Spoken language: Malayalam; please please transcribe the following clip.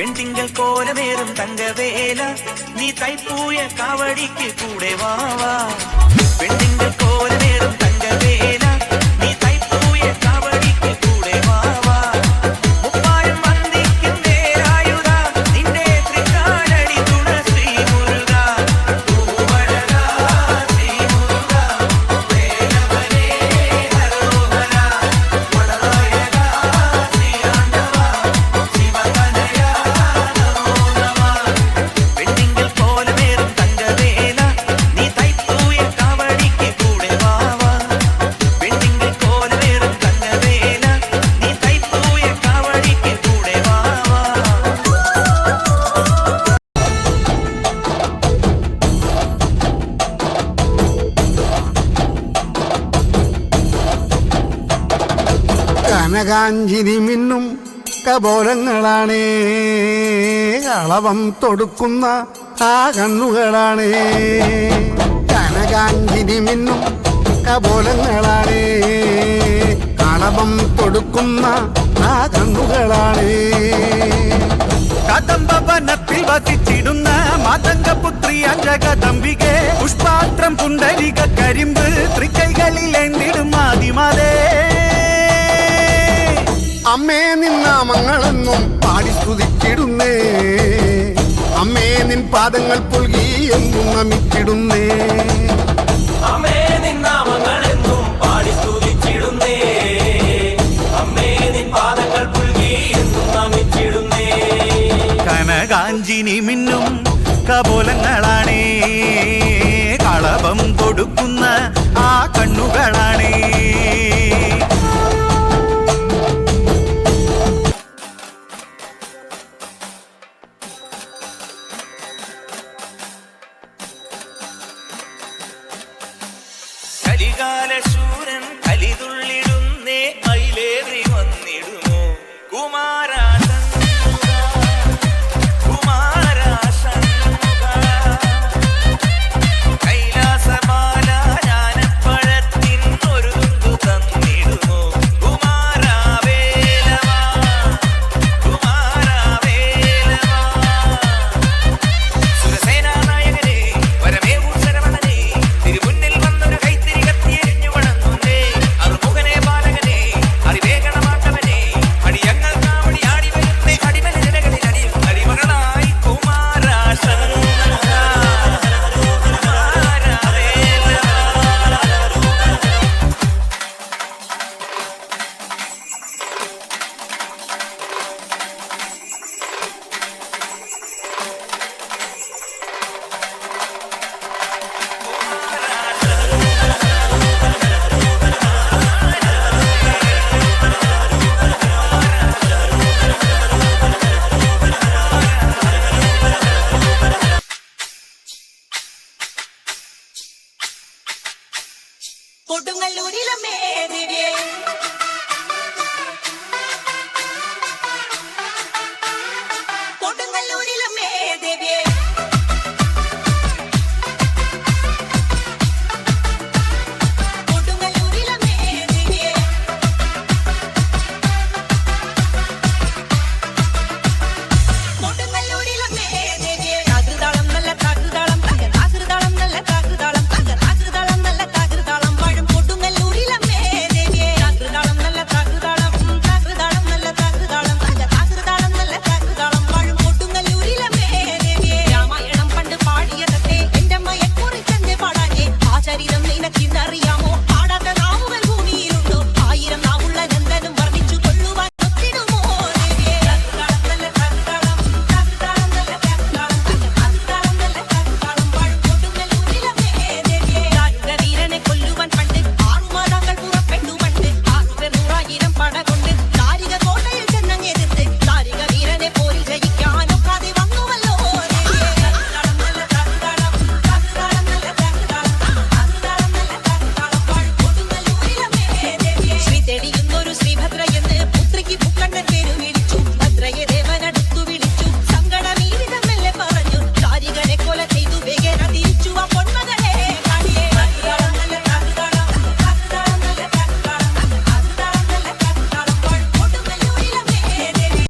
വെണ്ടിങ്കൽ കോലമേറും തങ്കവേല നീ തൈപ്പൂയ കാവടിക്ക് കൂടെ വാവാ വെണ്ടിങ്കൽ കോലമേറും തങ്കവേല നീ തൈപ്പൂയ കാവടിക്ക് കൂടെ വാവാ മുപ്പായം വന്ദിക്കും നേരായുധ നിന്റെ തൃക്കാലടി തുണ ശ്രീ മുരുക പൂവഴക ശ്രീ മുരുക വേലവനേ ഹരോഹര വടനായക ശ്രീ ആണ്ടവ ശിവകനയ നമോ നമ വെണ്ടിങ്കൽ കോലമേറും തങ്കവേല നീ തൈപ്പൂയ കാവടിക്ക് കൂടെ വാവാ വെണ്ടിങ്കൽ കോലമേറും തങ്കവേല നീ തൈപ്പൂയ കാവടിക്ക് കൂടെ വാവാ കനകാഞ്ചിരി മിന്നും കപോലങ്ങളാണേ കളവം തൊടുക്കുന്ന ആ കണ്ണുകളാണേ കനകാഞ്ചിരി മിന്നും കപോലങ്ങളാണേ കളവം തൊടുക്കുന്ന ആ കണ്ണുകളാണേ കദംബവനത്തിൽ വസിച്ചിടുന്ന മാതംഗപുത്രി അഞ്ജകദംബികെ പുഷ്പാത്രം പുണ്ടരിക കരിമ്പ് തൃക്കൈകളിൽ എന്തിടും ആദിമാതേ അമ്മേ നിന്നാമങ്ങളെന്നും പാടി സ്തുതിച്ചിടുന്നേ അമ്മേ നിൻ പാദങ്ങൾ പുൽകി എന്നും നമിച്ചിടുന്നേ അമ്മേ നിന്നാമങ്ങളെന്നും പാടി സ്തുതിച്ചിടുന്നേ അമ്മേ നിൻ പാദങ്ങൾ പുൽകി എന്നും നമിച്ചിടുന്നേ കനകാഞ്ചിനി മിന്നും കപോലങ്ങളാണേ കളഭം കൊടുക്കുന്ന ആ കണ്ണുകളാണേ